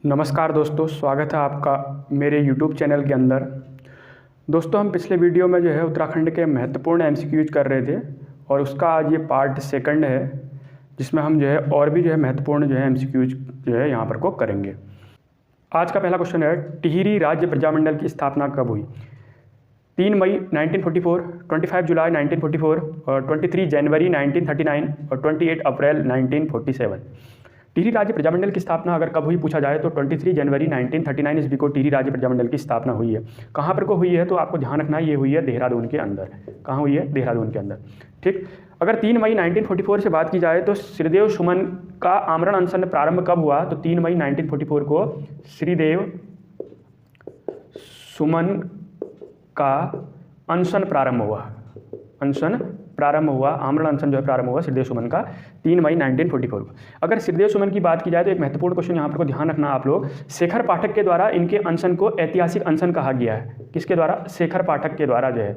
नमस्कार दोस्तों, स्वागत है आपका मेरे YouTube चैनल के अंदर। दोस्तों, हम पिछले वीडियो में जो है उत्तराखंड के महत्वपूर्ण एमसीक्यूज कर रहे थे और उसका आज ये पार्ट सेकंड है, जिसमें हम जो है और भी जो है महत्वपूर्ण जो है एमसीक्यूज जो है यहाँ पर को करेंगे। आज का पहला क्वेश्चन है, टिहरी राज्य प्रजामंडल की स्थापना कब हुई? 3 मई 1944, 25 जुलाई 1944 और 23 जनवरी 1939 और 28 अप्रैल 1947। टिहरी राज्य प्रजामंडल की स्थापना अगर कब हुई पूछा जाए तो 23 जनवरी 1939 ईस्वी को टिहरी राज्य प्रजामंडल की स्थापना हुई है। कहाँ पर को हुई है तो आपको ध्यान रखना है, ये हुई है देहरादून के अंदर। कहाँ हुई है? देहरादून के अंदर। ठीक। अगर 3 मई 1944 से बात की जाए तो श्रीदेव सुमन का आमरण अनशन प्रारंभ कब हुआ? तो 3 मई 1944 को श्रीदेव सुमन का अनशन प्रारंभ हुआ। आमरण अनशन जो है प्रारंभ हुआ श्रीदेव सुमन का 3 मई 1944 को। अगर श्रीदेव सुमन की बात की जाए तो एक महत्वपूर्ण क्वेश्चन यहाँ पर को ध्यान रखना आप लोग, शेखर पाठक के द्वारा इनके अनशन को ऐतिहासिक अनशन कहा गया है। किसके द्वारा? शेखर पाठक के द्वारा जो है,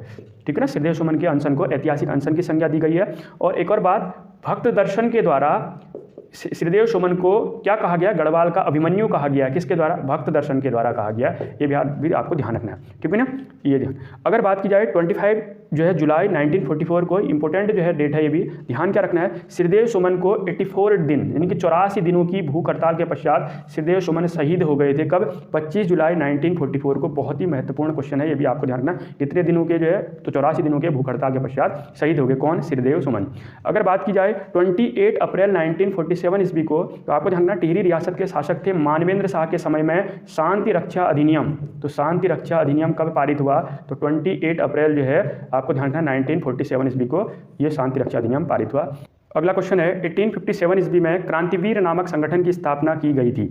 ठीक है ना, श्रीदेव सुमन के अनशन को ऐतिहासिक अनशन की संज्ञा दी गई है। और एक और बात, भक्त दर्शन के द्वारा श्रीदेव सुमन को क्या कहा गया? गढ़वाल का अभिमन्यु कहा गया। किसके द्वारा? भक्त दर्शन के द्वारा कहा गया। ये भी आपको ध्यान रखना है, ठीक है ना, ये ध्यान। अगर बात की जाए 25 जो है जुलाई 1944 को, इंपॉर्टेंट जो है डेट है, ये भी ध्यान क्या रखना है, श्रीदेव सुमन को 84 दिन यानी कि 84 दिनों की भूख हड़ताल के पश्चात श्रीदेव सुमन शहीद हो गए थे। कब? 25 जुलाई 1944 को। बहुत ही महत्वपूर्ण क्वेश्चन है, ये भी आपको ध्यान रखना। कितने दिनों के जो है तो 84 दिनों के भूख हड़ताल के पश्चात शहीद हो गए। कौन? श्रीदेव सुमन। अगर बात की जाए 28 अप्रैल 1947 ईस्वी को, तो आपको ध्यान रखना टिहरी रियासत के शासक थे मानवेंद्र शाह के समय में शांति रक्षा अधिनियम। तो शांति रक्षा अधिनियम कब पारित हुआ? तो 28 अप्रैल जो है आपको ध्यान रखना 1947 ईस्वी को ये शांति रक्षा अधिनियम पारित हुआ। अगला क्वेश्चन है, 1857 ईस्वी में क्रांतिवीर नामक संगठन की स्थापना की गई थी।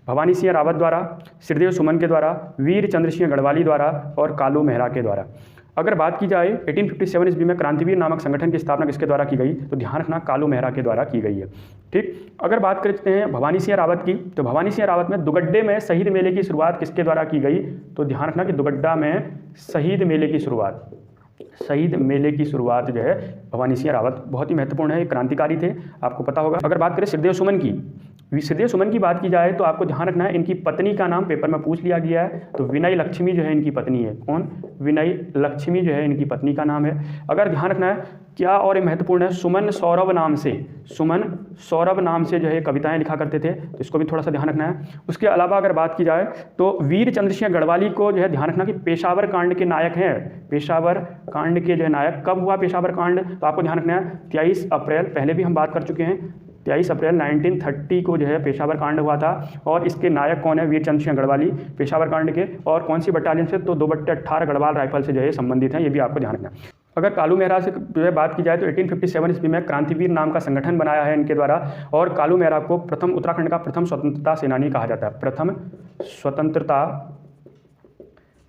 भवानी सिंह रावत द्वारा, श्रीदेव सुमन के द्वारा, वीर चंद्र सिंह गढ़वाली द्वारा और कालू मेहरा के द्वारा। अगर बात की जाए 1857 ईस्वी में क्रांतिवीर नामक संगठन की स्थापना किसके द्वारा की गई? तो ध्यान रखना कालू मेहरा के द्वारा की गई है। ठीक। अगर बात करते हैं भवानी सिंह रावत की, तो भवानी सिंह रावत में दुगड्डे में शहीद मेले की शुरुआत किसके द्वारा की गई? तो ध्यान रखना कि दुगड्डा में शहीद मेले की शुरुआत जो है भवानी सिंह रावत, बहुत ही महत्वपूर्ण है, क्रांतिकारी थे, आपको पता होगा। अगर बात करें श्रीदेव सुमन की बात की जाए तो आपको ध्यान रखना है इनकी पत्नी का नाम पेपर में पूछ लिया गया है, तो विनय लक्ष्मी जो है इनकी पत्नी है। कौन? विनय लक्ष्मी जो है इनकी पत्नी का नाम है। अगर ध्यान रखना है क्या और ये महत्वपूर्ण है, सुमन सौरभ नाम से जो है कविताएं लिखा करते थे, तो इसको भी थोड़ा सा ध्यान रखना है। उसके अलावा अगर बात की जाए तो वीर चंद्र सिंह गढ़वाली को जो है ध्यान रखना कि पेशावर कांड के नायक हैं। पेशावर कांड के जो है नायक। कब हुआ पेशावर कांड? तो आपको ध्यान रखना है 23 अप्रैल, पहले भी हम बात कर चुके हैं, 23 अप्रैल 1930 को जो है पेशावर कांड हुआ था। और इसके नायक कौन है? वीर चंद्र सिंह गढ़वाली, पेशावर कांड के। और कौन सी बटालियन से? तो 2/18 गढ़वाल राइफल से जो है संबंधित हैं, ये भी आपको ध्यान रखना। अगर कालू मेहरा से जो है बात की जाए तो 1857 ईस्वी में क्रांतिवीर नाम का संगठन बनाया है इनके द्वारा। और कालू मेहरा को उत्तराखंड का प्रथम स्वतंत्रता सेनानी कहा जाता है। प्रथम स्वतंत्रता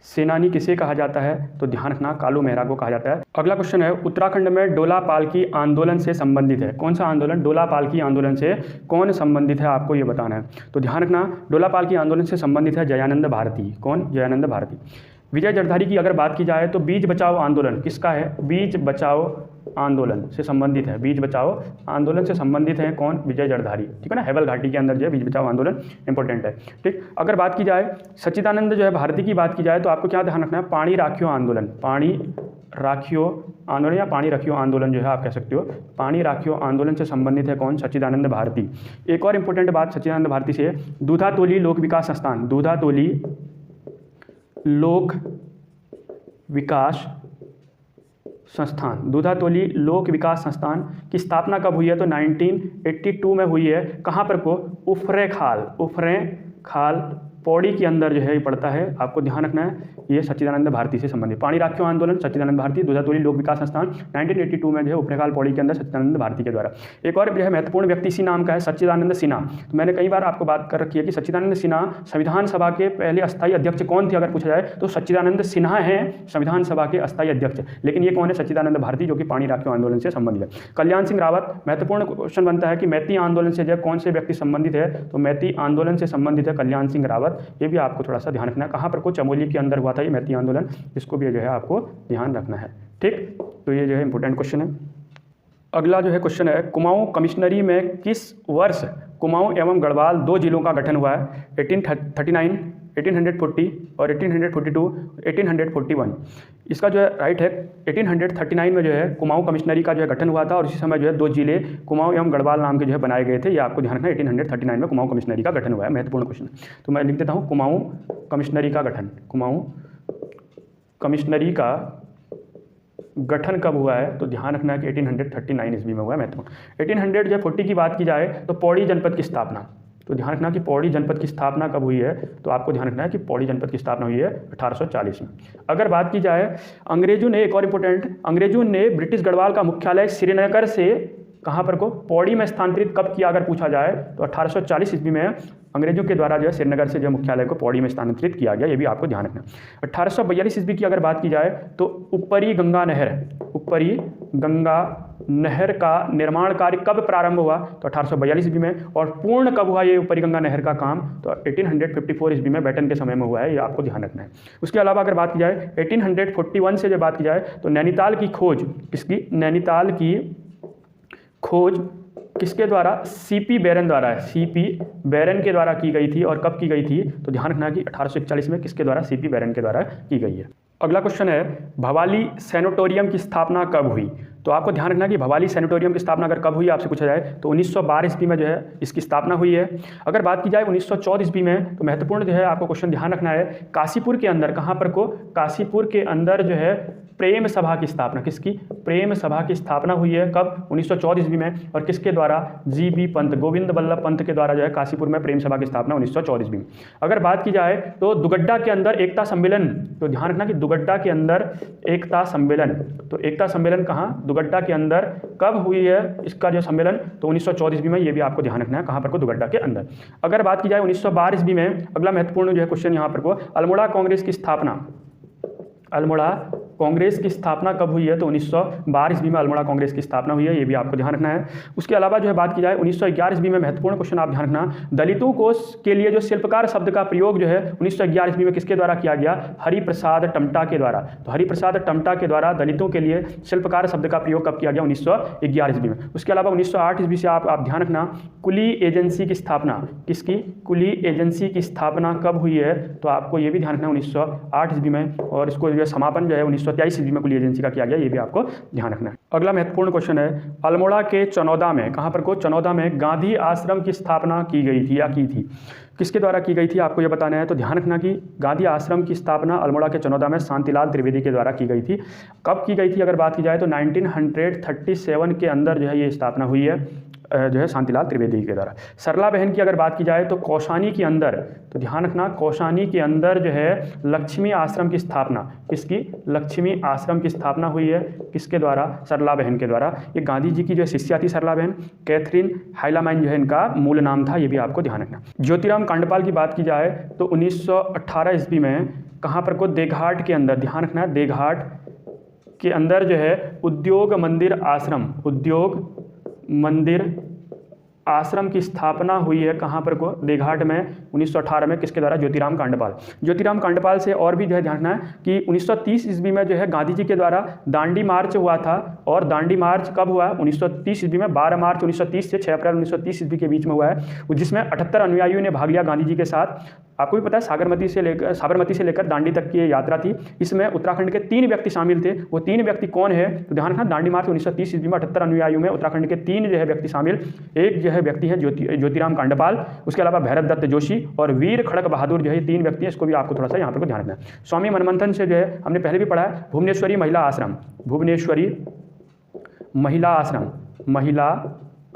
सेनानी किसे कहा जाता है? तो ध्यान रखना कालू मेहरा को कहा जाता है। अगला क्वेश्चन है, उत्तराखंड में डोला पालकी आंदोलन से संबंधित है। कौन सा आंदोलन? डोला पालकी आंदोलन से कौन संबंधित है, आपको ये बताना है। तो ध्यान रखना डोला पालकी आंदोलन से संबंधित है जयानंद भारती। कौन? जयानंद भारती। विजय जरधारी की अगर बात की जाए तो बीज बचाओ आंदोलन किसका है? बीज बचाओ आंदोलन से संबंधित है। बीज बचाओ आंदोलन से संबंधित है कौन? विजय जरधारी, ठीक है ना। हेबल घाटी के अंदर जो है बीज बचाओ आंदोलन इंपॉर्टेंट है। ठीक। अगर बात की जाए सच्चिदानंद जो है भारती की बात की जाए तो आपको क्या ध्यान रखना है? पानी राखियो आंदोलन, पानी राखियो आंदोलन या पानी रखियो आंदोलन जो है आप कह सकते हो। पानी राखियो आंदोलन से संबंधित है कौन? सच्चिदानंद भारती। एक और इंपॉर्टेंट बात सच्चिदानंद भारती से, दूधातोली लोक विकास संस्थान, दूधातोली लोक विकास संस्थान की स्थापना कब हुई है? तो 1982 में हुई है। कहाँ पर को? उफरे खाल पौड़ी के अंदर जो है ये पड़ता है, आपको ध्यान रखना है। ये सच्चिदानंद भारती से संबंधित। पानी राखियो आंदोलन सच्चिदानंद भारती, दूधातोली लोक विकास संस्थान 1982 में जो है उपरेखाल पौड़ी के अंदर सच्चिदानंद भारती के द्वारा। एक और जो है महत्वपूर्ण व्यक्ति इसी नाम का है, सच्चिदानंद सिन्हा। तो मैंने कई बार आपको बात कर रखी है कि सच्चिदानंद सिन्हा संविधान सभा के पहले अस्थायी अध्यक्ष कौन थे? अगर पूछा जाए तो सच्चिदानंद सिन्हा हैं संविधान सभा के अस्थायी अध्यक्ष। लेकिन ये कौन है? सच्चिदानंद भारती, जो कि पानी राखियो आंदोलन से संबंधित है। कल्याण सिंह रावत, महत्वपूर्ण क्वेश्चन बनता है कि मैती आंदोलन से जो कौन से व्यक्ति संबंधित है? तो मैती आंदोलन से संबंधित है कल्याण सिंह रावत। ये भी आपको थोड़ा सा ध्यान रखना है। कहाँ पर को? चमोली के अंदर हुआ था ये मैती आंदोलन, इसको भी जो है आपको ध्यान रखना है। ठीक। तो ये जो है इंपॉर्टेंट क्वेश्चन है। अगला जो है क्वेश्चन है, कुमाऊं कमिश्नरी में किस वर्ष कुमाऊं एवं गढ़वाल 2 जिलों का गठन हुआ है? 1839, 1840 और 1842, 1841। इसका जो है राइट है 1839 में जो है कुमाऊं कमिश्नरी का जो है गठन हुआ था और उसी समय जो है 2 जिले कुमाऊं एवं गढ़वाल नाम के जो है बनाए गए थे। ये आपको ध्यान रखना, 1839 में कुमाऊं कमिश्नरी का गठन हुआ है। महत्वपूर्ण क्वेश्चन, तो मैं लिख देता हूँ कुमाऊं कमिश्नरी का गठन। कुमाऊं कमिश्नरी का गठन कब हुआ है? तो ध्यान रखना है कि 1839 ईस्वी में हुआ है। महत्वपूर्ण 1840 की बात की जाए तो पौड़ी जनपद की स्थापना, तो ध्यान रखना कि पौड़ी जनपद की स्थापना कब हुई है? तो आपको ध्यान रखना है कि पौड़ी जनपद की स्थापना हुई है 1840 में। अगर बात की जाए अंग्रेजों ने, एक और इंपॉर्टेंट, अंग्रेजों ने ब्रिटिश गढ़वाल का मुख्यालय श्रीनगर से कहाँ पर को पौड़ी में स्थानांतरित कब किया? अगर पूछा जाए तो 1840 ईस्वी में अंग्रेजों के द्वारा जो है श्रीनगर से जो मुख्यालय को पौड़ी में स्थानांतरित किया गया। ये भी आपको ध्यान रखना। 1842 ईस्वी की अगर बात की जाए तो ऊपरी गंगा नहर का निर्माण कार्य कब प्रारंभ हुआ? तो 1842 ईस्वी में। और पूर्ण कब हुआ ये ऊपरी गंगा नहर का काम? तो 1854 ईस्वी में, बैटन के समय में हुआ है। ये आपको ध्यान रखना है। उसके अलावा अगर बात की जाए 1841 से जब बात की जाए तो नैनीताल की खोज, किसकी? नैनीताल की खोज किसके द्वारा? सीपी बैरन द्वारा है। सीपी बैरन के द्वारा की गई थी। और कब की गई थी? तो ध्यान रखना कि 1841 में किसके द्वारा? सीपी बैरन के द्वारा की गई है। अगला क्वेश्चन है, भवाली सैनिटोरियम की स्थापना कब हुई? तो आपको ध्यान रखना कि भवाली सैनिटोरियम की स्थापना अगर कब हुई आपसे पूछा जाए तो 1912 ईस्वी में जो है इसकी स्थापना हुई है। अगर बात की जाए 1914 ईस्वी में तो महत्वपूर्ण जो है आपको क्वेश्चन ध्यान रखना है, काशीपुर के अंदर, कहाँ पर को? काशीपुर के अंदर जो है प्रेम सभा की स्थापना, किसकी? प्रेम सभा की स्थापना हुई है। कब? 1914 ईस्वी में। और किसके द्वारा? जीबी पंत, गोविंद बल्लभ पंत के द्वारा जो है काशीपुर में प्रेम सभा की स्थापना 1914 ईस्वी में। अगर बात की जाए तो दुगड्डा के अंदर एकता सम्मेलन, तो ध्यान रखना कि दुगड्डा के अंदर एकता सम्मेलन, तो एकता सम्मेलन कहाँ? दुगड्डा के अंदर कब हुई है इसका जो सम्मेलन? तो 1914 ईस्वी में। ये भी आपको ध्यान रखना है, कहाँ पर को? दुगड्डा के अंदर। अगर बात की जाए 1912 ईस्वी में, अगला महत्वपूर्ण जो है क्वेश्चन यहाँ पर को, अल्मोड़ा कांग्रेस की स्थापना, अल्मोड़ा कांग्रेस की स्थापना कब हुई है? तो 1912 ईस्वी में अल्मोड़ा कांग्रेस की स्थापना हुई है। ये भी आपको ध्यान रखना है। उसके अलावा जो है बात की जाए 1911 ईस्वी में, महत्वपूर्ण क्वेश्चन आप ध्यान रखना, दलितों को के लिए जो शिल्पकार शब्द का प्रयोग जो है 1911 ईस्वी में किसके द्वारा किया गया? हरिप्रसाद टमटा के द्वारा। तो हरिप्रसाद टमटा के द्वारा दलितों के लिए शिल्पकार शब्द का प्रयोग कब किया गया? 1911 ईस्वी में। उसके अलावा 1908 ईस्वी से आप ध्यान रखना, कुली एजेंसी की स्थापना, किसकी? कुली एजेंसी की स्थापना कब हुई है? तो आपको ये भी ध्यान रखना 1908 ईस्वी में। और इसको जो है समापन जो है 1923 ईस्वी में कुली एजेंसी का किया गया। ये भी आपको ध्यान रखना है। अगला महत्वपूर्ण क्वेश्चन है, अल्मोड़ा के चनौदा में, कहाँ पर को? चनौदा में गांधी आश्रम की स्थापना की गई थी या की थी? किसके द्वारा की गई थी आपको ये बताना है। तो ध्यान रखना कि गांधी आश्रम की स्थापना अल्मोड़ा के चनौदा में शांतिलाल त्रिवेदी के द्वारा की गई थी। कब की गई थी अगर बात की जाए तो 1937 के अंदर जो है ये स्थापना हुई है जो है शांतिलाल त्रिवेदी के द्वारा। सरला बहन की अगर बात की जाए तो कौशानी के अंदर, तो ध्यान रखना कौशानी के अंदर जो है लक्ष्मी आश्रम की स्थापना, किसकी? लक्ष्मी आश्रम की स्थापना हुई है। किसके द्वारा? सरला बहन के द्वारा। ये गांधी जी की जो शिष्या थी सरला बहन, कैथरीन हाइलामाइन जो है इनका मूल नाम था। ये भी आपको ध्यान रखना। ज्योतिराम कांडपाल की बात की जाए तो 1918 ईस्वी में कहाँ पर को? देघाट के अंदर, ध्यान रखना देघाट के अंदर जो है उद्योग मंदिर आश्रम की स्थापना हुई है। कहाँ पर को? देघाट में 1918 में। किसके द्वारा? ज्योतिराम कांडपाल। ज्योतिराम कांडपाल से और भी जो है ध्यान रखना है कि 1930 ईस्वी में जो है गांधी जी के द्वारा दांडी मार्च हुआ था। और दांडी मार्च कब हुआ? 1930 ईस्वी में। 12 मार्च 1930 से 6 अप्रैल 1930 ईस्वी के बीच में हुआ है, जिसमें 78 अनुयायियों ने भाग लिया गांधी जी के साथ। आपको भी पता है साबरमती से लेकर दांडी तक की ये यात्रा थी। इसमें उत्तराखंड के 3 व्यक्ति शामिल थे। वो 3 व्यक्ति कौन है? तो ध्यान रखना दांडी मार्च 1930 ईस्वी में 78 अनुयायियों में उत्तराखंड के 3 जो है व्यक्ति शामिल। एक जो है व्यक्ति है ज्योतिराम कांडपाल, उसके अलावा भैरव दत्त जोशी और वीर खड़क बहादुर जो है 3 व्यक्ति हैं। इसको भी आपको थोड़ा सा यहाँ पर ध्यान रखना है। स्वामी मनमंथन से जो है हमने पहले भी पढ़ा है, भुवनेश्वरी महिला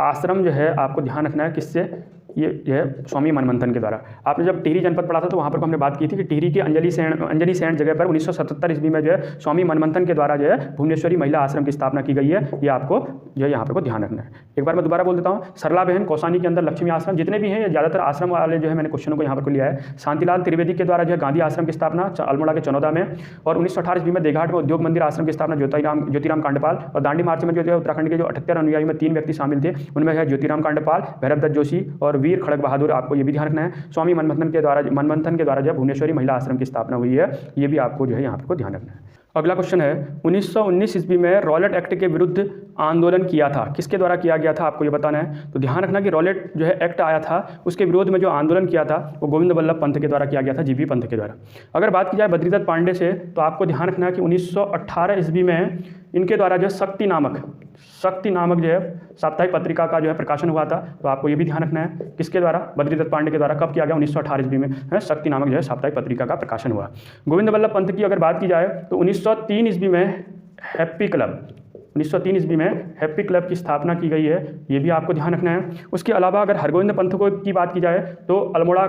आश्रम जो है आपको ध्यान रखना है किससे? ये है स्वामी मनमंथन के द्वारा। आपने जब टिहरी जनपद पढ़ा था तो वहाँ पर हमने बात की थी कि टिहरी के अंजलि सैंड जगह पर 1977 ईस्वी में जो है स्वामी मनमंथन के द्वारा जो है भुवनेश्वरी महिला आश्रम की स्थापना की गई है। ये आपको जो है यहाँ पर को ध्यान रखना है। एक बार मैं दोबारा बोल देता हूँ, सरला बहन कौसानी के अंदर लक्ष्मी आश्रम, जितने भी हैं ये ज़्यादातर आश्रम वाले जो है मैंने क्वेश्चनों को यहाँ पर को लिया है। शांतिलाल त्रिवेदी के द्वारा जो है गांधी आश्रम की स्थापना अल्मोड़ा के चनौदा में। और 1918 ईस्वी में देघाट में उद्योग मंदिर आश्रम की स्थापना ज्योतिराम कांडपाल। और दांडी मार्च में जो है उत्तराखंड के जो 78 अनुयायियों में 3 व्यक्ति शामिल थे, उनमें है ज्योतिराम कांडपाल, भैरव दत्त जोशी और वीर खड़क बहादुर। आपको ये भी ध्यान रखना है। स्वामी मनमंथन के द्वारा जो भुवनेश्वरी महिला आश्रम की स्थापना हुई है। ये भी आपको जो है यहाँ पर ध्यान रखना है। अगला क्वेश्चन है, 1919 ईस्वी में रॉलेट एक्ट के विरुद्ध आंदोलन किया था, किसके द्वारा किया गया था आपको ये बताना है। तो ध्यान रखना कि रॉलेट जो है एक्ट आया था, उसके विरोध में जो आंदोलन किया था वो गोविंद बल्लभ पंत के द्वारा किया गया था, जीबी पंत के द्वारा। अगर बात की जाए बद्रीदत्त पांडे से, तो आपको ध्यान रखना है कि 1918 ईस्वी में इनके द्वारा जो है शक्ति नामक जो है साप्ताहिक पत्रिका का जो है प्रकाशन हुआ था। तो आपको ये भी ध्यान रखना है किसके द्वारा, बद्रीदत्त पांडे के द्वारा। कब किया गया, 1918 ईस्वी में शक्ति नामक जो है साप्ताहिक पत्रिका का प्रकाशन हुआ। गोविंद बल्लभ पंत की अगर बात की जाए तो 1903 ईस्वी में हैप्पी क्लब की स्थापना की गई है, ये भी आपको ध्यान रखना है। उसके अलावा अगर हरगोविंद पंत की बात की जाए तो अल्मोड़ा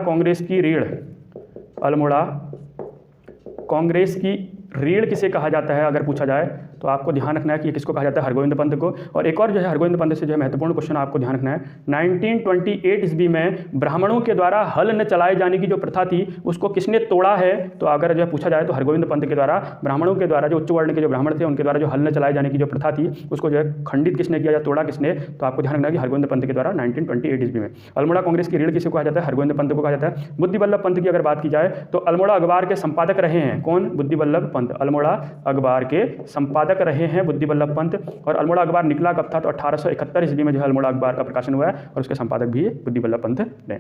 कांग्रेस की रीढ़ किसे कहा जाता है अगर पूछा जाए, तो आपको ध्यान रखना है कि किसको कहा जाता है, हरगोविंद पंत को। और एक और जो है हरगोविंद पंत से जो है महत्वपूर्ण क्वेश्चन आपको ध्यान रखना है, 1928 ईस्वी में ब्राह्मणों के द्वारा हल न चलाए जाने की जो प्रथा थी उसको किसने तोड़ा है, तो अगर जो है पूछा जाए तो हरगोविंद पंत के द्वारा ब्राह्मणों के द्वारा, जो उच्च वर्ण के जो ब्राह्मण थे उनके द्वारा जो हल न चलाए जाने की जो प्रथा थी उसको जो है खंडित किसने किया या तोड़ा किसने, तो आपको ध्यान रखना है कि हरगोविंद पंत के द्वारा 1928 ईस्वी में। अल्मोड़ा कांग्रेस की रीढ़ किसे कहा जाता है, हरगोविंद पंत को कहा जाता है। बुद्धि बल्लभ पंत की अगर बात की जाए तो अल्मोड़ा अखबार के संपादक रहे हैं, कौन, बुद्धि बल्लभ पंत, अल्मोड़ा अखबार के संपादक रहे हैं बुद्धि बल्लभ पंत। और अल्मोड़ा अखबार निकला कब था, तो 1871 ईस्वी में जो है अल्मोड़ा अखबार का प्रकाशन हुआ है और उसके संपादक भी बुद्धि बल्लभ पंत ने।